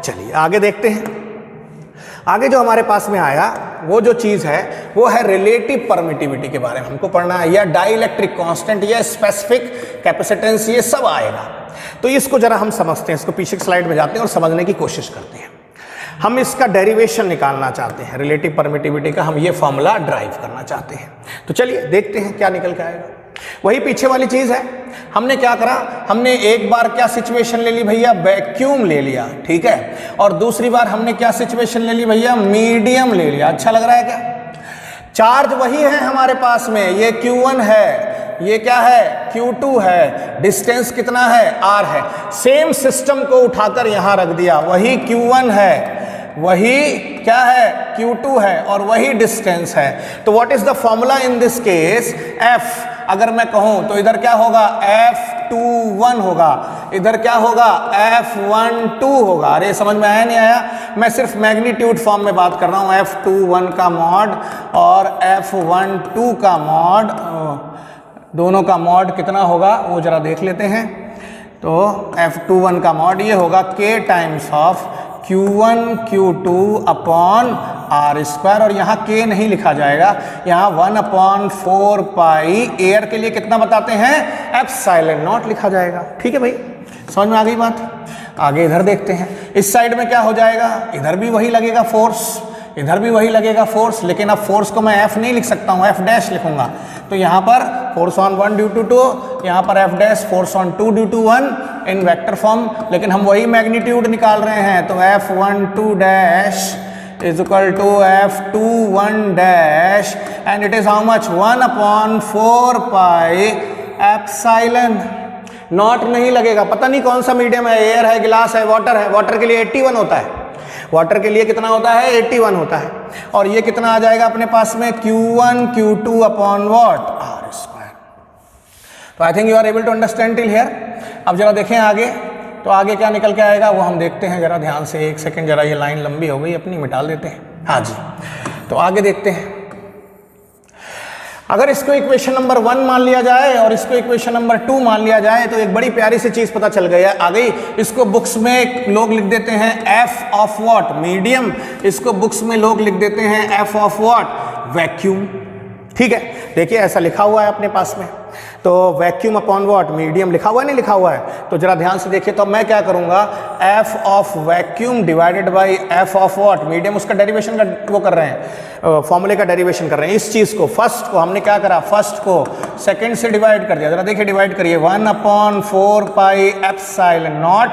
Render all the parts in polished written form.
चलिए आगे देखते हैं। आगे जो हमारे पास में आया वो जो चीज़ है वो है रिलेटिव परमिटिविटी के बारे में हमको पढ़ना है, या डाइलेक्ट्रिक कांस्टेंट या स्पेसिफिक कैपेसिटेंस, ये सब आएगा। तो इसको जरा हम समझते हैं, इसको पीछे की स्लाइड में जाते हैं और समझने की कोशिश करते हैं। हम इसका डेरिवेशन निकालना चाहते हैं, रिलेटिव परमिटिविटी का हम ये फॉर्मूला ड्राइव करना चाहते हैं। तो चलिए देखते हैं क्या निकल के आएगा। वही पीछे वाली चीज़ है। हमने क्या करा, हमने एक बार क्या सिचुएशन ले ली भैया, वैक्यूम ले लिया, ठीक है, और दूसरी बार हमने क्या सिचुएशन ले ली भैया, मीडियम ले लिया। अच्छा लग रहा है क्या? चार्ज वही है हमारे पास में, ये Q1 है, ये क्या है Q2 है, डिस्टेंस कितना है R है। सेम सिस्टम को उठाकर यहां रख दिया, वही Q1 है, वही क्या है Q2 है, और वही डिस्टेंस है। तो what is the formula in this case, F अगर मैं कहूं तो इधर क्या होगा, F21 होगा, इधर क्या होगा, F12 होगा। अरे समझ में आया नहीं आया? मैं सिर्फ मैग्नीट्यूड फॉर्म में बात कर रहा हूं, F21 का मॉड और F12 का मॉड, दोनों का मॉड कितना होगा वो जरा देख लेते हैं। तो F21 का मॉड ये होगा K times of Q1 Q2 upon R square, और यहाँ K नहीं लिखा जाएगा, यहाँ 1/4 पाई एयर के लिए कितना बताते हैं, एप्सिलॉन नॉट लिखा जाएगा। ठीक है भाई, समझ में आ गई बात? आगे इधर देखते हैं। इस साइड में क्या हो जाएगा, इधर भी वही लगेगा फोर्स, इधर भी वही लगेगा फोर्स, लेकिन अब फोर्स को मैं F नहीं लिख सकता हूँ, F डैश लिखूंगा। तो यहाँ पर फोर्स ऑन 1 ड्यू टू 2, यहाँ पर F dash force on 2 due to 1 in vector form, लेकिन हम वही मैग्नीट्यूड निकाल रहे हैं। तो F12 dash is equal to F21 dash, and it is how much, 1/4 pi epsilon not नहीं लगेगा। पता नहीं कौन सा मीडियम है, एयर है, गिलास है, वाटर है। वाटर के लिए 81 होता है, वाटर के लिए कितना होता है, 81 होता है। और ये कितना आ जाएगा अपने पास में, Q1 Q2 upon what, R square. तो I think you are able to understand till here. अब जरा देखें आगे, तो आगे क्या निकल के आएगा वो हम देखते हैं जरा ध्यान से। एक सेकंड, जरा ये लाइन लंबी हो गई अपनी, मिटा देते हैं। हाँ जी, तो आगे देखते हैं। अगर इसको इक्वेशन नंबर 1 मान लिया जाए और इसको इक्वेशन नंबर 2 मान लिया जाए तो एक बड़ी प्यारी सी चीज पता चल गई है, आ गई। इसको बुक्स में लोग लिख देते हैं F ऑफ व्हाट, मीडियम। इसको बुक्स में लोग लिख देते हैं F ऑफ व्हाट, वैक्यूम। ठीक है, देखिए ऐसा लिखा हुआ है अपने पास में। तो वैक्यूम अपॉन व्हाट, मीडियम लिखा हुआ है, नहीं लिखा हुआ है? तो जरा ध्यान से देखिए। तो मैं क्या करूंगा, F of vacuum divided by F of what, medium. उसका डेरिवेशन का वो कर रहे हैं, फॉर्मूले का डेरिवेशन कर रहे हैं। इस चीज को, फर्स्ट को हमने क्या करा, फर्स्ट को सेकंड से डिवाइड कर दिया। जरा देखिए डिवाइड करिए, 1/4 pi epsilon not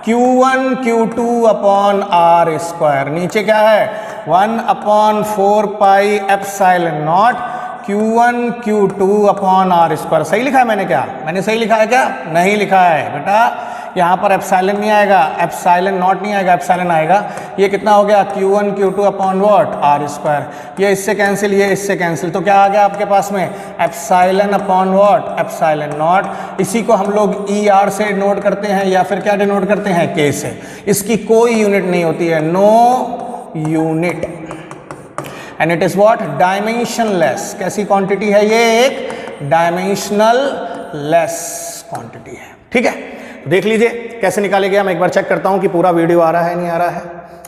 Q1 Q2 upon R square. नीचे क्या है, 1/4 pi epsilon not Q1 Q2 upon R square. सही लिखा है मैंने? क्या मैंने सही लिखा है? क्या नहीं लिखा है बेटा, यहाँ पर एप्सिलॉन नहीं आएगा, एप्सिलॉन नॉट नहीं आएगा, एप्सिलॉन आएगा। ये कितना हो गया, Q1 Q2 upon what, R square. ये इससे कैंसिल, ये इससे कैंसिल, तो क्या आ गया आपके पास में, epsilon upon what, epsilon not. इसी को हम लोग ER से नोट करते हैं, या फिर क्या डिनोट करते हैं, K से। इसकी कोई यूनिट नहीं होती है, no unit, and it is what, dimensionless. कैसी क्वांटिटी है ये, एक डायमेंशनल लेस क्वांटिटी है। ठीक है, देख लीजिए कैसे निकाले गया। मैं एक बार चेक करता हूं कि पूरा वीडियो आ रहा है, नहीं आ रहा है।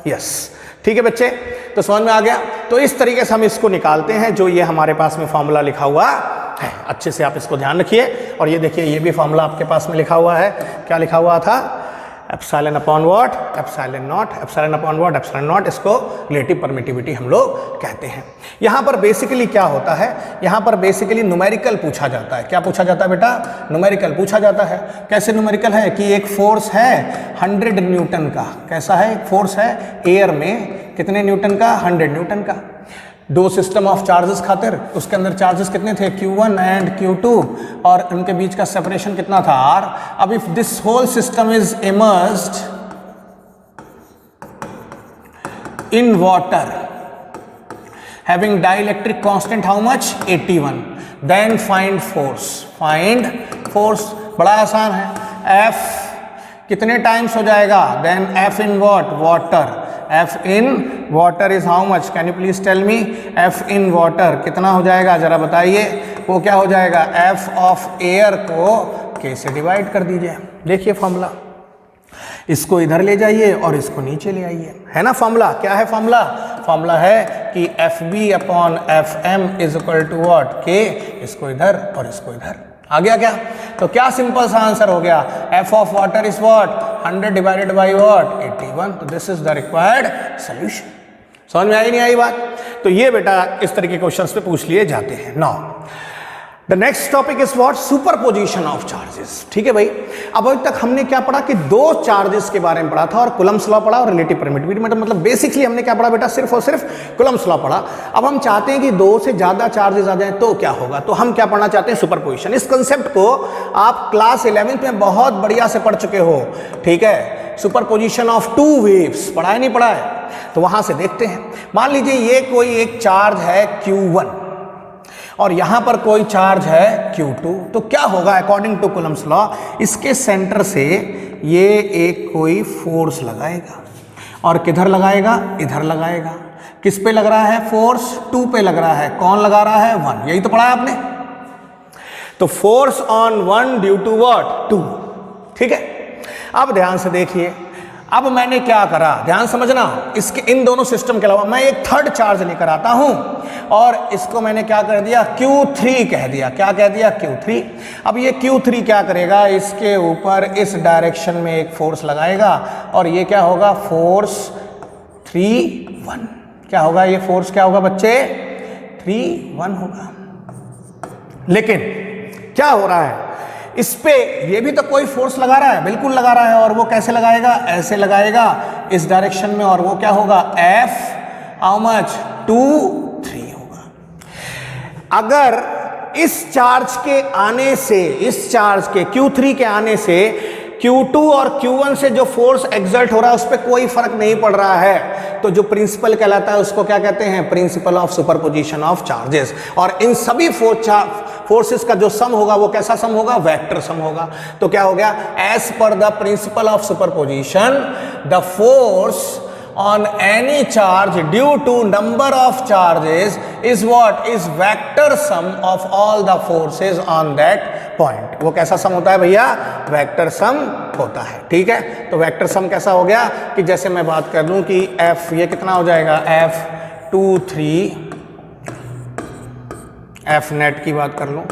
यस, ठीक है बच्चे, तो समझ में आ गया। तो इस तरीके से हम इसको निकालते हैं, जो ये हमारे पास में फॉर्मूला लिखा हुआ है। अच्छे से आप इसको ध्यान रखिए। और ये देखिए, ये भी फॉर्मूला आपके पास में लिखा हुआ है। क्या लिखा हुआ था, epsilon upon what, epsilon not, epsilon upon what, epsilon not. इसको रिलेटिव परमिटिविटी हम लोग कहते हैं। यहाँ पर बेसिकली क्या होता है, यहाँ पर बेसिकली न्यूमेरिकल पूछा जाता है। क्या पूछा जाता है बेटा, न्यूमेरिकल पूछा जाता है। कैसे न्यूमेरिकल है कि एक फोर्स है 100 न्यूटन का। कैसा है, एक फोर्स है एयर में, कितने न्यूटन का, 100 न्यूटन का। दो सिस्टम ऑफ चार्जेस खातिर, उसके अंदर चार्जेस कितने थे, Q1 एंड Q2, और उनके बीच का सेपरेशन कितना था, R। अब if this whole system is immersed in water having dielectric constant how much, 81, then find force. Find force बड़ा आसान है। F कितने टाइम्स हो जाएगा, then F in what, water. F in water is how much? Can you please tell me? F in water कितना हो जाएगा, जरा बताइए। वो क्या हो जाएगा, F of air को K से डिवाइड कर दीजिए। देखिए फॉर्मूला, इसको इधर ले जाइए और इसको नीचे ले आइए, है ना फॉर्मूला। क्या है फॉर्मूला? फॉर्मूला है कि FB upon FM is equal to what, K, इसको इधर और इसको इधर। आ गया क्या? तो क्या सिंपल सा आंसर हो गया, F of water is what 100 divided by what 81। तो this is the required solution. समझ में आई नहीं आई बात? तो ये बेटा इस तरह के क्वेश्चंस पे पूछ लिए जाते हैं। Now the next topic is what, superposition of charges. ठीक है भाई, अब अभी तक हमने क्या पढ़ा कि दो चार्जेस के बारे में पढ़ा था और कूलम्ब्स लॉ पढ़ा और रिलेटिव परमिटिविटी, मतलब बेसिकली हमने क्या पढ़ा बेटा, सिर्फ और सिर्फ कूलम्ब्स लॉ पढ़ा। अब हम चाहते हैं कि दो से ज्यादा चार्जेस आ जाए तो क्या होगा, तो हम क्या पढ़ना चाहते हैं, सुपरपोजिशन। इस कंसेप्ट को आप क्लास 11th में बहुत बढ़िया से पढ़ चुके हो। ठीक है, सुपरपोजिशन ऑफ टू वेव्स पढ़ा है नहीं पढ़ा है? तो वहां से देखते हैं। मान लीजिए ये कोई एक चार्ज है Q1 और यहां पर कोई चार्ज है Q2, तो क्या होगा अकॉर्डिंग टू कूलम्ब्स लॉ, इसके सेंटर से ये एक कोई फोर्स लगाएगा और किधर लगाएगा, इधर लगाएगा। किस पे लग रहा है फोर्स? 2 पे लग रहा है। कौन लगा रहा है? 1। यही तो पढ़ा है आपने। तो force on 1 due to what 2। ठीक है, अब ध्यान से देखिए, अब मैंने क्या करा, ध्यान समझना, इसके इन दोनों सिस्टम के अलावा मैं एक थर्ड चार्ज लेकर आता हूं और इसको मैंने क्या कर दिया, Q3 कह दिया। क्या कह दिया? Q3। अब ये Q3 क्या करेगा, इसके ऊपर इस डायरेक्शन में एक फोर्स लगाएगा और ये क्या होगा, फोर्स 3-1। क्या होगा ये फोर्स, क्या होगा बच्चे, 3-1 होगा। लेकिन क्या हो रहा है, इस पे ये भी तो कोई फोर्स लगा रहा है, बिल्कुल लगा रहा है। और वो कैसे लगाएगा, ऐसे लगाएगा इस डायरेक्शन में, और वो क्या होगा, F हाउ मच 2-3 होगा। अगर इस चार्ज के आने से, इस चार्ज के Q3 के आने से Q2 और Q1 से जो फोर्स एक्सर्ट हो रहा है उस पर कोई फर्क नहीं पड़ रहा है, तो जो प्रिंसिपल कहलाता है उसको क्या कहते हैं, principal of superposition of charges. और इन सभी फोर्सेस का जो सम होगा वो कैसा सम होगा, वेक्टर सम होगा। तो क्या हो गया, as per the principle of superposition the force on any charge due to number of charges is what, is vector sum of all the forces on that point। वो कैसा सम होता है भैया, वेक्टर सम होता है। ठीक है, तो वेक्टर सम कैसा हो गया कि जैसे मैं बात कर लूं कि F ये कितना हो जाएगा, F23 F नेट की बात कर लूं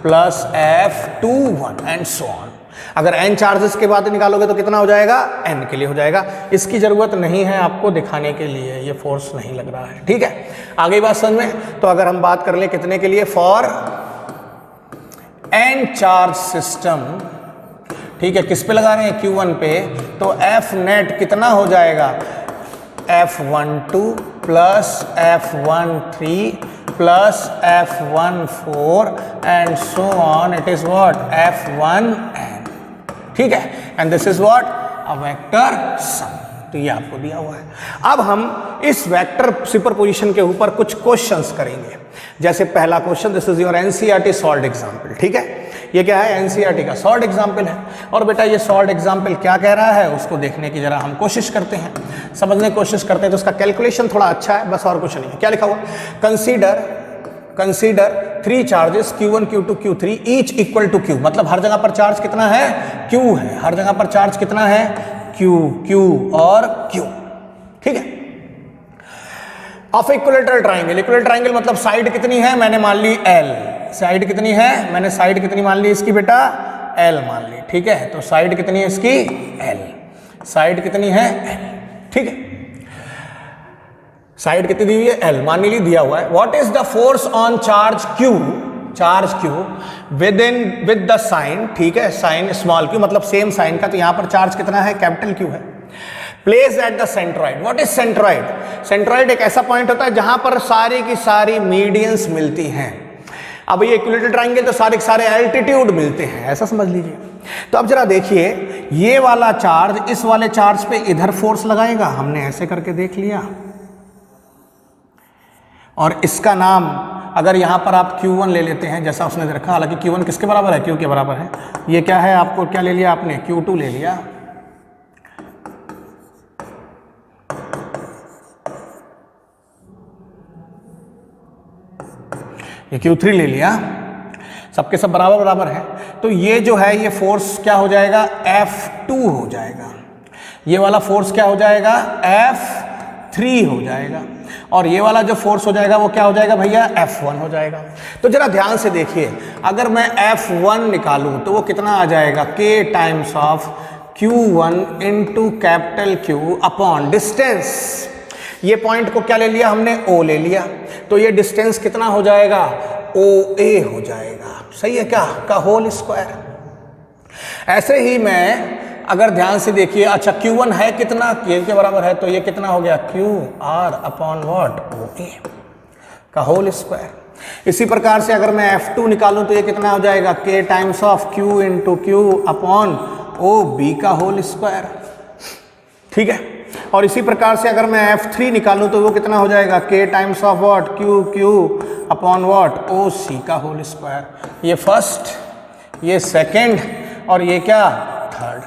plus F21 and so on. अगर n चार्जेस के बाद निकालोगे तो कितना हो जाएगा, n के लिए हो जाएगा। इसकी जरूरत नहीं है आपको दिखाने के लिए, ये फोर्स नहीं लग रहा है। ठीक है, आगे बात समझ में। तो अगर हम बात कर ले कितने के लिए, फॉर n चार्ज सिस्टम, ठीक है, किस पे लगा रहे हैं, Q1 पे, तो F नेट कितना हो जाएगा, F12 plus F13 plus F14 and so on, it is what F1n। ठीक है, and this is what a vector sum. तो ये आपको दिया हुआ है। अब हम इस वेक्टर सुपरपोजिशन के ऊपर कुछ क्वेश्चंस करेंगे। जैसे पहला question, this is your NCERT solved example. ठीक है, ये क्या है, एनसीईआरटी का सॉल्व्ड एग्जांपल है। और बेटा ये सॉल्व्ड एग्जांपल क्या कह रहा है उसको देखने की जरा हम कोशिश करते हैं, समझने की कोशिश करते हैं। तो उसका कैलकुलेशन थोड़ा अच्छा है, बस और कुछ नहीं है। क्या लिखा हुआ, consider 3 charges Q1 Q2 Q3 each equal to Q। मतलब हर जगह पर चार्ज कितना है, Q है। हर जगह पर चार्ज कितना है, Q और Q। ठीक है, of equilateral triangle. Equilateral triangle मतलब साइड कितनी है, मैंने मान ली L। साइड कितनी है, मैंने साइड कितनी मान ली इसकी बेटा, L मान ली। ठीक है, तो साइड कितनी है इसकी, L। साइड कितनी है, L। ठीक है, साइड कितनी दी हुई है, L मान ली, दिया हुआ है। What is the force on charge Q, charge Q with the sign, ठीक है, साइन स्मॉल q मतलब सेम साइन का, तो यहां पर चार्ज कितना है, कैपिटल Q है। Place at the centroid. What is centroid, centroid एक ऐसा पॉइंट होता है जहां पर सारी की सारी मीडियंस मिलती हैं। अब ये इक्विलेटरल ट्राइंगल तो सारे के सारे एल्टीट्यूड मिलते हैं, ऐसा समझ लीजिए। तो अब जरा देखिए, ये वाला चार्ज इस वाले चार्ज पे इधर फोर्स लगाएगा, हमने ऐसे करके देख लिया। और इसका नाम अगर यहां पर आप Q1 ले लेते हैं जैसा उसने रखा, हालांकि Q1 किसके बराबर है, Q के बराबर है। ये क्या है, आपको क्या ले लिया आपने, Q2 ले लिया। ये Q3 ले लिया, सबके सब बराबर बराबर है। तो ये जो है ये फोर्स क्या हो जाएगा, F2 हो जाएगा। ये वाला फोर्स क्या हो जाएगा, F3 हो जाएगा, और ये वाला जो फोर्स हो जाएगा वो क्या हो जाएगा भैया, F1 हो जाएगा। तो जरा ध्यान से देखिए, अगर मैं F1 निकालूं तो वो कितना आ जाएगा, K times of Q1 into capital Q upon distance. ये पॉइंट को क्या ले लिया हमने, O ले लिया, तो ये डिस्टेंस कितना हो जाएगा, OA हो जाएगा। सही है क्या, का होल स्क्वायर। ऐसे ही मैं अगर ध्यान से देखिए, अच्छा Q1 है कितना, K के बराबर है, तो ये कितना हो गया, QR अपॉन व्हाट, OA का होल स्क्वायर। इसी प्रकार से अगर मैं F2 निकालूं तो ये कितना हो जाएगा, K times of Q into Q upon OB का होल स्क्वायर। ठीक है, और इसी प्रकार से अगर मैं F3 निकालूं तो वो कितना हो जाएगा, K times of what, Q upon what, OC का होल स्क्वायर। ये फर्स्ट, ये सेकंड, और ये क्या, थर्ड।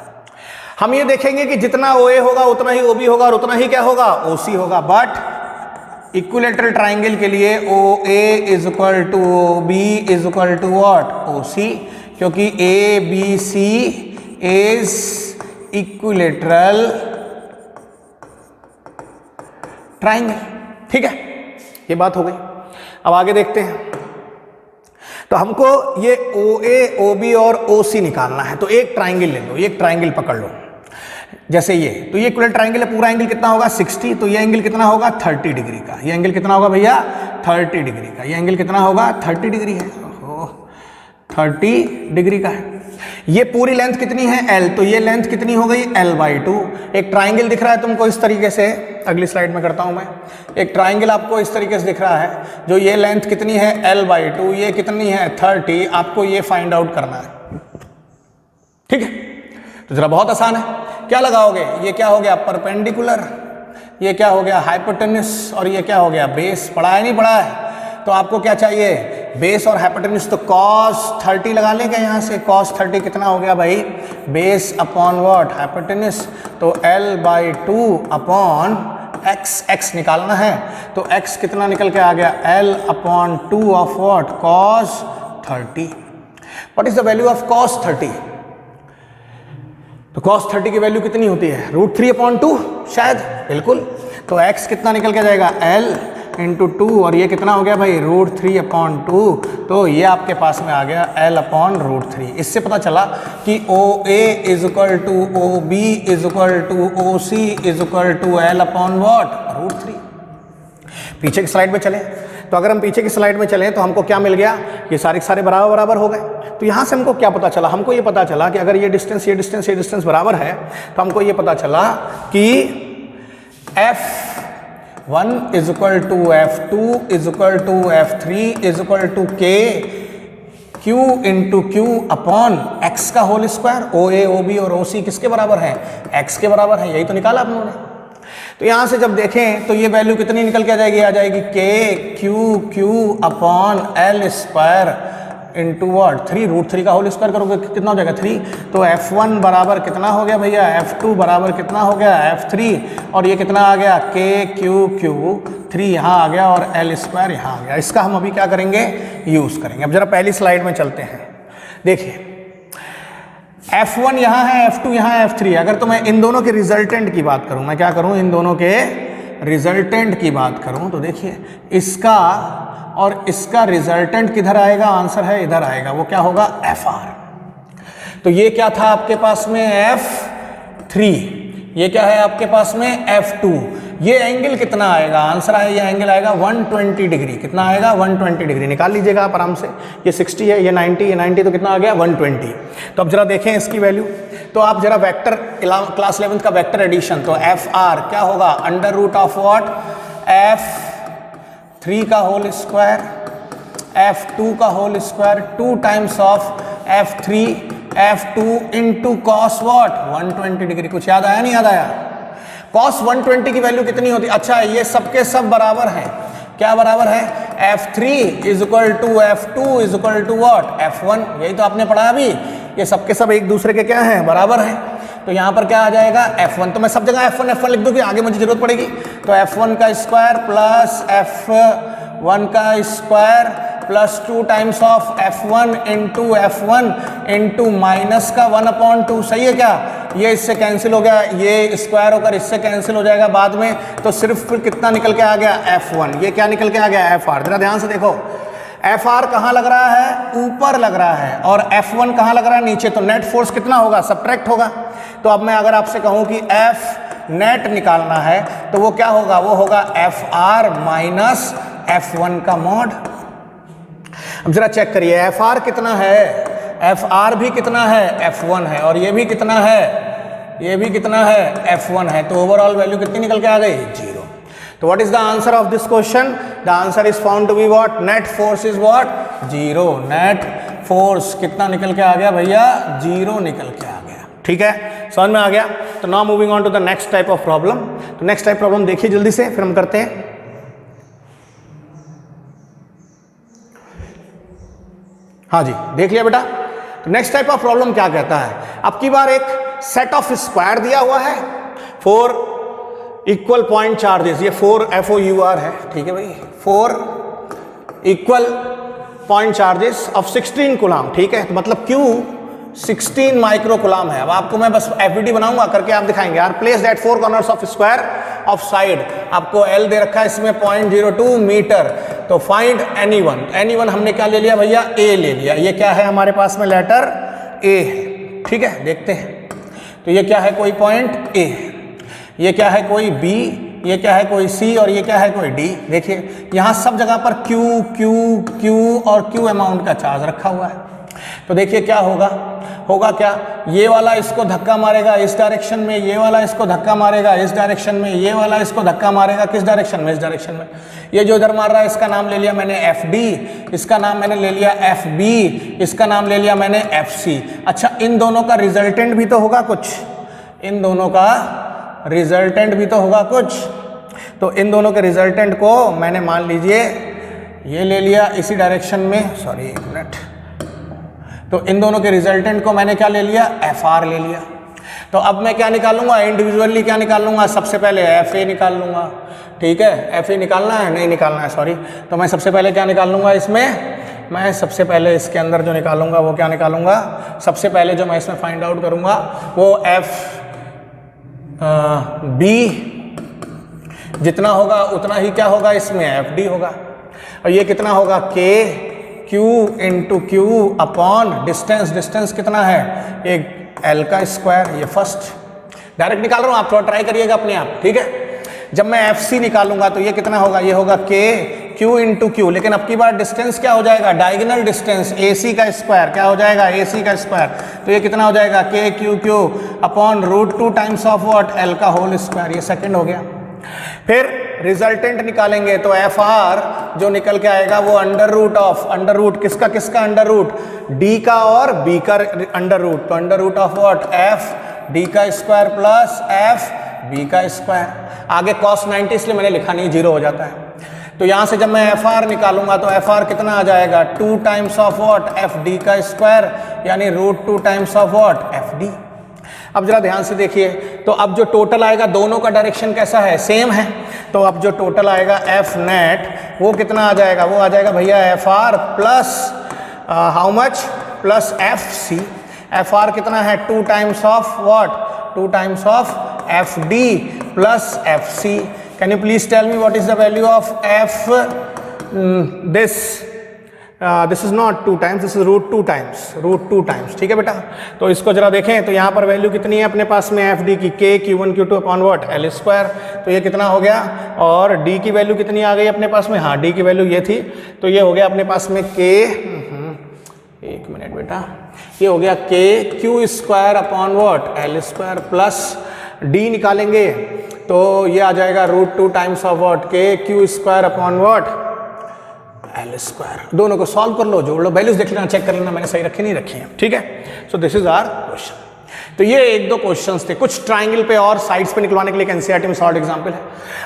हम ये देखेंगे कि जितना OA होगा उतना ही OB होगा और उतना ही क्या होगा, OC होगा। बट इक्विलेटरल ट्राइंगल के लिए OA is equal to OB is equal to what, OC, क्योंकि ABC इज इक्विलेटरल ट्राइंगल। ठीक है, ये बात हो गई। अब आगे देखते हैं। तो हमको ये OA, OB और OC निकालना है। तो एक ट्राइंगल ले लो, एक ट्राइंगल पकड़ लो, जैसे ये, तो ये इक्विलेटरल ट्राइंगल है, पूरा एंगल कितना होगा, 60, तो ये एंगल कितना होगा, 30 डिग्री का। ये एंगल कितना होगा भैया, 30 डिग्री का। ये एंगल कितना होगा, 30 डिग्री है, 30 डिग्री का है। ये पूरी लेंथ कितनी है, L, तो ये लेंथ कितनी हो गई, L/2। एक ट्राइंगल दिख रहा है तुमको इस तरीके से, अगली स्लाइड में करता हूं मैं। एक ट्राइंगल आपको इस तरीके से दिख रहा है, जो ये लेंथ कितनी है, L/2, ये कितनी है, 30। आपको ये फाइंड आउट करना है। ठीक है, तो जरा बहुत आसान है। क्या लगाओगे, ये क्या हो गया, परपेंडिकुलर, ये क्या हो गया, हाइपोटेन्यूस, और ये क्या हो गया, बेस। पढ़ा है नहीं पढ़ा है, तो आपको क्या चाहिए, बेस और हाइपोटेन्यूस। तो cos 30 लगा लेंगे यहाँ से, cos 30 कितना हो गया भाई, बेस अपॉन व्हाट, हाइपोटेन्यूस। तो L/2 अपॉन x निकालना है, तो x कितना निकल के आ गया, L/2 of what, cos 30। What is the value of cos 30, तो cos 30 की वैल्यू कितनी होती है, √3/2 शायद, बिल्कुल। तो x कितना निकल के जाएगा, L इंटू 2, और ये कितना हो गया भाई, √3/2। तो ये आपके पास में आ गया L/√3। इससे पता चला कि OA is equal to OB is equal to OC is equal to L/√3। पीछे की स्लाइड में चले, तो अगर हम पीछे की स्लाइड में चलें तो हमको क्या मिल गया, ये सारे बराबर बराबर हो गए। तो यहाँ से हमको क्या पता चला, हमको ये पता चला कि अगर ये डिस्टेंस ये डिस्टेंस ये डिस्टेंस बराबर है, तो हमको ये पता चला कि F1 is equal to F2 is equal to F3 is equal to K Q into Q upon X का होल स्क्वायर। OA, OB और OC किसके बराबर है, X के बराबर है। यही तो निकाला आप लोगों ने। तो यहाँ से जब देखें तो ये वैल्यू कितनी निकल के आ जाएगी K Q upon L square into what, 3, √3 का होल स्क्वायर करोगे कितना हो जाएगा, 3। तो F1 बराबर कितना हो गया भैया, F2 बराबर कितना हो गया, F3, और ये कितना आ गया, K Q 3 यहाँ आ गया और L स्क्वायर यहाँ आ गया। इसका हम अभी क्या करेंगे, यूज़ करेंगे। अब जरा पहली स्लाइड में चलते हैं। देखिए F1 यहाँ है, F2 यहाँ है, F3। अगर तो मैं इन दोनों के रिजल्टेंट की बात करूँ, मैं क्या करूँ, इन दोनों के रिजल्टेंट की बात करूँ, तो देखिए इसका और इसका रिजल्टेंट किधर आएगा, आंसर है इधर आएगा, वो क्या होगा, FR। तो ये क्या था आपके पास में, F3, ये क्या है आपके पास में, F2। ये एंगल कितना आएगा, आंसर है, ये एंगल आएगा 120 डिग्री। कितना आएगा, 120 डिग्री। निकाल लीजिएगा आप आराम से। ये 60 है, ये 90, ये 90, तो कितना आ गया, 120। तो अब जरा देखें इसकी वैल्यू। तो आप जरा वेक्टर, क्लास 11th का वेक्टर एडिशन, तो FR क्या होगा, under root of what, F3 का होल स्क्वायर, F2 का whole square, 2 times of F3 F2 into cos what, 120 degree. कुछ याद आया, नहीं याद आया, कॉस 120 की वैल्यू कितनी होती है, अच्छा ये सबके सब बराबर हैं, क्या बराबर है, F3 is equal to F2 is equal to what, F1। यही तो आपने पढ़ा अभी, ये सबके सब एक दूसरे के क्या हैं, बराबर हैं। तो यहाँ पर क्या आ जाएगा, F1। तो मैं सब जगह F1 लिख दूंगी, आगे मुझे जरूरत पड़ेगी। तो F1 का स्क्वायर प्लस F1 का square plus 2 times of F1 into minus का 1/2। सही है क्या? ये इससे कैंसिल हो गया, ये स्क्वायर होकर इससे कैंसिल हो जाएगा बाद में, तो सिर्फ फिर कितना निकल के आ गया F1। ये क्या निकल के आ गया FR। जरा ध्यान से देखो, FR कहाँ लग रहा है? ऊपर लग रहा है, और F1 कहाँ लग रहा है? नीचे। तो नेट फोर्स कितना होगा? सब्ट्रैक्ट होगा। तो अब मैं अगर आपसे कहूँ कि F नेट निकालना है तो वो क्या होगा? वो होगा FR माइनस F1 का मॉड। अब जरा चेक करिए, FR कितना है? FR भी कितना है? F1 है, और ये भी कितना है? ये भी कितना है? F1 है। तो ओवरऑल वैल्यू कितनी निकल के आ गई? 0। तो what is the answer of this question? The answer is found to be what? Net force is what? 0। Net force कितना निकल के आ गया भैया? 0 निकल के आ गया। ठीक है, समझ में आ गया? तो now moving on to the next type of problem. तो नेक्स्ट टाइप प्रॉब्लम देखिए जल्दी से, फिर हम करते हैं। हाँ जी, देख लिया बेटा। तो नेक्स्ट टाइप ऑफ प्रॉब्लम क्या कहता है? अब की बार एक सेट ऑफ स्क्वायर दिया हुआ है, 4 इक्वल पॉइंट चार्जेस। ये 4 FOUR है, ठीक है भाई। 4 equal point charges of 16 coulomb, ठीक है। तो मतलब Q 16 माइक्रो कूलाम है। अब आपको मैं बस FVD बनाऊंगा, करके आप दिखाएंगे। Are placed at 4 corners of square of side. आपको L दे रखा है इसमें 0.02 मीटर। तो फाइंड एनी वन हमने क्या ले लिया भैया? A ले लिया। ये क्या है हमारे पास में? लेटर A है, ठीक है। देखते हैं, तो ये क्या है? कोई पॉइंट A है, ये क्या है? कोई B, ये क्या है? कोई C, और ये क्या है? कोई D। देखिए यहाँ सब जगह पर Q और Q अमाउंट का चार्ज रखा हुआ है। तो देखिए क्या होगा क्या? ये वाला इसको धक्का मारेगा इस डायरेक्शन में, ये वाला इसको धक्का मारेगा इस डायरेक्शन में, ये वाला इसको धक्का मारेगा किस डायरेक्शन में? इस डायरेक्शन में। ये जो इधर मार रहा है इसका नाम ले लिया मैंने FD, इसका नाम मैंने ले लिया FB, इसका नाम ले लिया मैंने FC। अच्छा, इन दोनों का रिजल्टेंट भी तो होगा कुछ, इन दोनों का रिजल्टेंट भी तो होगा कुछ। तो इन दोनों के रिजल्टेंट को मैंने मान लीजिए ये ले लिया इसी डायरेक्शन में, सॉरी एक मिनट। तो इन दोनों के रिजल्टेंट को मैंने क्या ले लिया? FR ले लिया। तो अब मैं क्या निकालूंगा? इंडिविजुअली क्या निकालूंगा? सबसे पहले FA निकाल लूंगा, ठीक है। FA निकालना है, नहीं निकालना है, सॉरी। तो मैं सबसे पहले क्या निकालूंगा इसमें? मैं सबसे पहले इसके अंदर जो निकालूंगा वो क्या निकालूंगा? सबसे पहले जो मैं इसमें फाइंड आउट करूंगा वो FB जितना होगा उतना ही क्या होगा इसमें? FD होगा। और ये कितना होगा? Q into Q upon distance कितना है? एक L का स्क्वायर। ये फर्स्ट डायरेक्ट निकाल रहा हूँ, आप थोड़ा ट्राई करिएगा अपने आप, ठीक है। जब मैं FC निकालूंगा तो ये कितना होगा? ये होगा Q इंटू Q, लेकिन अब की बार डिस्टेंस क्या हो जाएगा? डायगोनल डिस्टेंस AC का स्क्वायर। क्या हो जाएगा? AC का स्क्वायर। तो ये कितना हो जाएगा? Q upon √2 times of what? L का होल स्क्वायर। ये सेकंड हो गया। फिर रिजल्टेंट निकालेंगे तो FR जो निकल के आएगा वो अंडर रूट किसका अंडर रूट? D का और B का अंडर रूट। तो under root of what? FD का स्क्वायर प्लस FB का स्क्वायर। आगे cos 90 इसलिए मैंने लिखा नहीं, 0 हो जाता है। तो यहां से जब मैं FR निकालूंगा तो FR कितना आ जाएगा? 2 टाइम्स ऑफ व्हाट? FD का स्क्वायर, यानी √2 टाइम्स ऑफ व्हाट? FD। अब जरा ध्यान से देखिए, तो अब जो टोटल आएगा दोनों का डायरेक्शन कैसा है? सेम है। तो अब जो टोटल आएगा F नेट वो कितना आ जाएगा? वो आ जाएगा भैया FR plus how much? Plus FC। FR कितना है? 2 times of what? 2 times of FD plus FC। Can you please tell me what is the value of F this is not 2 times, this is √2 times, ठीक है बेटा। तो इसको जरा देखें, तो यहाँ पर वैल्यू कितनी है अपने पास में FD की? Q1 Q2 upon what? L square. तो ये कितना हो गया? और D की वैल्यू कितनी आ गई अपने पास में? हाँ, D की वैल्यू ये थी, तो ये हो गया अपने पास में एक मिनट बेटा, ये हो गया Q square upon what? L square plus D निकालेंगे तो ये आ जाएगा √2 times of what? Q square upon what? L square. दोनों को सॉल्व कर लो, जोड़ लो, वैल्यूज देख लेना, चेक कर लेना मैंने सही रखी नहीं रखी है, ठीक है। So this is our question. तो ये 1-2 क्वेश्चंस थे, कुछ ट्राइंगल पे और साइड्स पे निकलवाने के लिए एनसीईआरटी में शॉर्ट एग्जांपल है।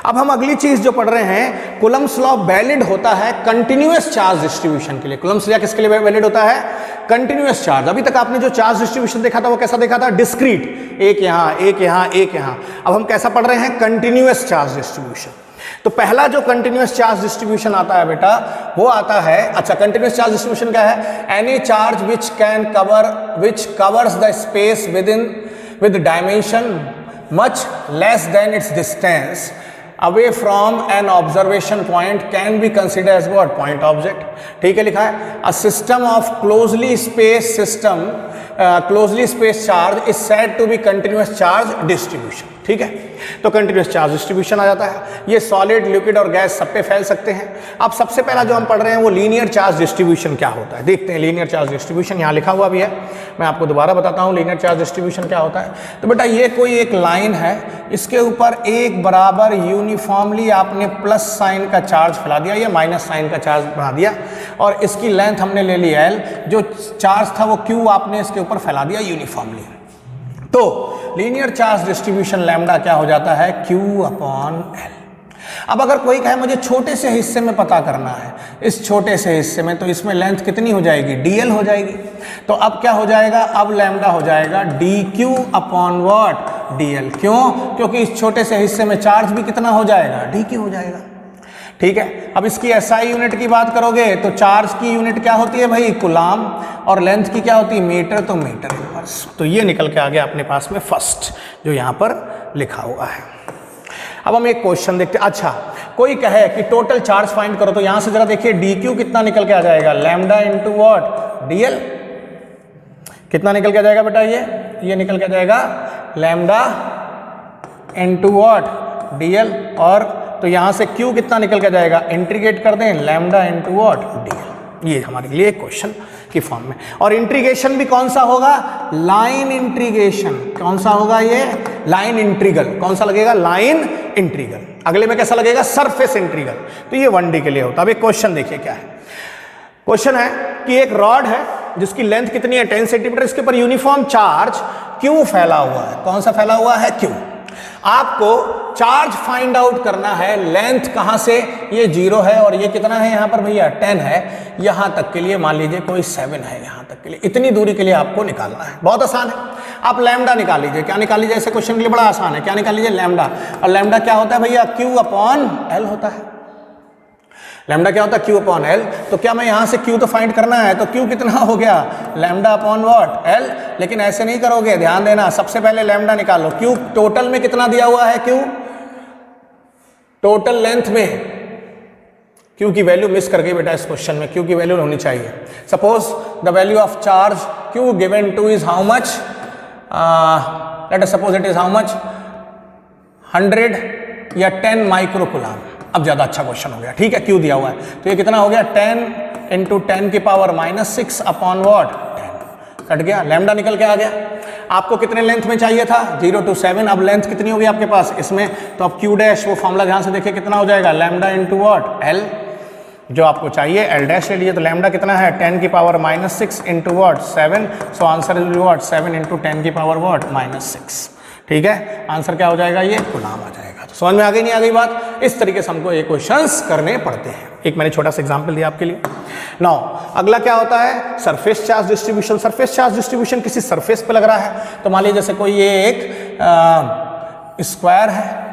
अब हम अगली चीज जो पढ़ रहे हैं, कूलम्ब्स लॉ वैलिड होता है कंटिन्यूअस चार्ज डिस्ट्रीब्यूशन के लिए। कूलम्ब्स लॉ किसके लिए वैलिड होता है? Continuous charge. अभी तक आपने जो चार्ज डिस्ट्रीब्यूशन देखा था वो कैसा देखा था? डिस्क्रीट, एक यहाँ एक यहाँ एक यहाँ। अब हम कैसा पढ़ रहे हैं? Continuous charge distribution. तो पहला जो कंटिन्यूअस चार्ज डिस्ट्रीब्यूशन आता है बेटा वो आता है, अच्छा कंटिन्यूअस चार्ज डिस्ट्रीब्यूशन क्या है, any charge which covers the space with dimension much less than its distance away from an observation point can be consider as what, point object. ठीक है, लिखा है a system of closely space charge is said to be continuous charge distribution. ठीक है, तो continuous charge distribution आ जाता है, ये सॉलिड, लिक्विड और गैस सब पे फैल सकते हैं। अब सबसे पहला जो हम पढ़ रहे हैं वो लीनियर चार्ज डिस्ट्रीब्यूशन क्या होता है, देखते हैं। लीनियर चार्ज डिस्ट्रीब्यूशन यहाँ लिखा हुआ भी है, मैं आपको दोबारा बताता हूँ लीनियर चार्ज डिस्ट्रीब्यूशन क्या होता है। तो बेटा ये कोई एक लाइन है, इसके ऊपर एक बराबर यूनिफॉर्मली आपने प्लस साइन का चार्ज फैला दिया या माइनस साइन का चार्ज बना दिया, और इसकी लेंथ हमने ले ली L, जो चार्ज था वो Q आपने इसके ऊपर फैला दिया यूनिफॉर्मली। तो लीनियर चार्ज डिस्ट्रीब्यूशन लैम्डा क्या हो जाता है, Q/L। अब अगर कोई कहे मुझे छोटे से हिस्से में पता करना है, इस छोटे से हिस्से में, तो इसमें लेंथ कितनी हो जाएगी, dl हो जाएगी। तो अब क्या हो जाएगा, अब लैम्डा हो जाएगा dq/what, dl। क्यों, क्योंकि इस छोटे से हिस्से में चार्ज भी कितना हो जाएगा, dq हो जाएगा। ठीक है, अब इसकी SI यूनिट की बात करोगे तो चार्ज की यूनिट क्या होती है भाई, कुलाम, और लेंथ की क्या होती है, मीटर, तो मीटर इनवर्स। तो ये निकल के आ गया अपने पास में फर्स्ट, जो यहाँ पर लिखा हुआ है। अब हम एक क्वेश्चन देखते हैं। अच्छा, कोई कहे कि टोटल चार्ज फाइंड करो, तो यहाँ से जरा देखिए dq कितना निकल के आ जाएगा, लैम्डा इंटू वॉट, dl। कितना निकल के आ जाएगा बेटा, ये निकल के आ जाएगा लैम्डा इंटू वॉट, dl। और तो यहाँ से Q कितना निकल के जाएगा, इंटीग्रेट कर दें, लैम्डा इंटू वॉट, dl। ये हमारे लिए क्वेश्चन की फॉर्म में। और इंटीग्रेशन भी कौन सा होगा, लाइन इंटीग्रेशन। कौन सा होगा ये, लाइन इंटीग्रल। कौन सा लगेगा, लाइन इंटीग्रल। अगले में कैसा लगेगा, सरफेस इंटीग्रल। तो ये 1D के लिए होता है। अब एक क्वेश्चन देखिए क्या है। क्वेश्चन है कि एक रॉड है जिसकी लेंथ कितनी है, 10 सेंटीमीटर, इसके ऊपर यूनिफॉर्म चार्ज Q फैला हुआ है। कौन सा फैला हुआ है, Q। आपको चार्ज फाइंड आउट करना है, लेंथ कहां से, ये 0 है और ये कितना है यहाँ पर भैया, 10 है। यहां तक के लिए मान लीजिए कोई 7 है, यहां तक के लिए, इतनी दूरी के लिए आपको निकालना है। बहुत आसान है, आप लैम्डा निकाल लीजिए। क्या निकाल लीजिए, ऐसे क्वेश्चन के लिए बड़ा आसान है। क्या निकाल लीजिए, लैम्डा। और लैम्डा क्या होता है भैया, Q/L होता है। लैम्डा क्या होता है, Q/L। तो क्या मैं यहाँ से Q तो फाइंड करना है, तो Q कितना हो गया, लैम्डा/वॉट, L। लेकिन ऐसे नहीं करोगे, ध्यान देना, सबसे पहले लैम्डा निकालो। Q टोटल में कितना दिया हुआ है, Q टोटल लेंथ में। Q की वैल्यू मिस कर गई बेटा इस क्वेश्चन में, Q की वैल्यू होनी चाहिए। Suppose the value of charge Q given two is how much, let us suppose it is how much, 100 या 10 माइक्रोकुलाम। अब ज्यादा अच्छा क्वेश्चन हो गया। ठीक है, Q दिया हुआ है, तो ये कितना हो गया, 10 इंटू 10 की पावर -6/वॉट, 10। कट गया, लैम्डा निकल के आ गया। आपको कितने लेंथ में चाहिए था, 0 to 7। अब लेंथ कितनी होगी आपके पास इसमें, तो अब Q डैश, वो फॉर्मूला ध्यान से देखिए कितना हो जाएगा, लैम्डा इंटू वॉट, L। जो आपको चाहिए L डैश ले लीजिए, तो लैम्डा कितना है, 10 की power -6 into what, 7। So answer is what, 7 into 10 की पावर वॉट, -6। ठीक है, आंसर क्या हो जाएगा, ये कुलाम आ जाएगा। तो समझ में आ गई, नहीं आ गई बात। इस तरीके से हमको ये क्वेश्चंस करने पड़ते हैं। एक मैंने छोटा सा एग्जांपल दिया आपके लिए। नाउ अगला क्या होता है, surface charge distribution. Surface charge distribution किसी सरफेस पे लग रहा है, तो मान लीजिए जैसे कोई ये एक स्क्वायर है,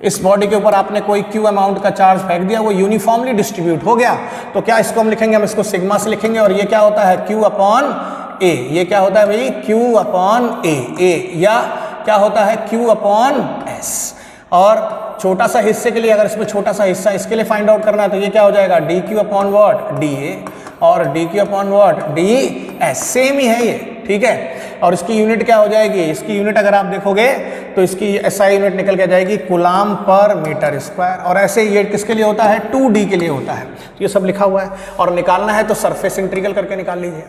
इस बॉडी के ऊपर आपने कोई Q अमाउंट का चार्ज फेंक दिया, वो यूनिफॉर्मली डिस्ट्रीब्यूट हो गया। तो क्या इसको हम लिखेंगे, हम इसको सिग्मा से लिखेंगे, और ये क्या होता है, Q/A। ये क्या होता है भाई, Q/A। या क्या होता है, Q/S। और छोटा सा हिस्से के लिए, अगर इसमें छोटा सा हिस्सा इसके लिए फाइंड आउट करना है, तो ये क्या हो जाएगा, dq/वॉट, dA। और dq/वॉट, ds। सेम ही है ये, ठीक है। और इसकी यूनिट क्या हो जाएगी, इसकी यूनिट अगर आप देखोगे तो इसकी SI यूनिट निकल के जाएगी, कुलाम पर मीटर स्क्वायर। और ऐसे ये किसके लिए होता है, 2D के लिए होता है। तो ये सब लिखा हुआ है, और निकालना है तो सरफेस इंटीग्रल करके निकाल लीजिए।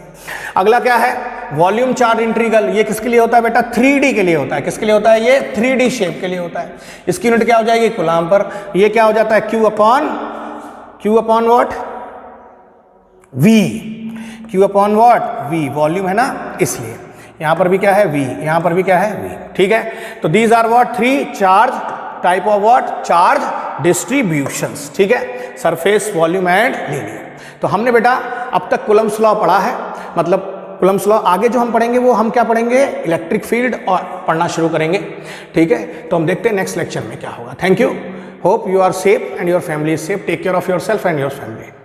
अगला क्या है, वॉल्यूम चार्ज इंटीग्रल। ये किसके लिए होता है बेटा, 3D के लिए होता है। किसके लिए होता है, ये 3D शेप के लिए होता है। इसकी यूनिट क्या हो जाएगी, कुलाम पर। ये क्या हो जाता है, Q/वॉट, V। Q/वॉट, V वॉल्यूम है ना, इसलिए। यहां पर भी क्या है, V। यहां पर भी क्या है, V। ठीक है, तो these are what, 3 charge type of what, charge distributions. ठीक है, सरफेस, वॉल्यूम एंड लीनियर। तो हमने बेटा अब तक कूलम्ब्स लॉ पढ़ा है, मतलब कूलम्ब्स लॉ। आगे जो हम पढ़ेंगे वो हम क्या पढ़ेंगे, इलेक्ट्रिक फील्ड और पढ़ना शुरू करेंगे। ठीक है, तो हम देखते हैं नेक्स्ट लेक्चर में क्या होगा। Thank you. Hope you are safe and your family is safe. Take care of yourself and your family.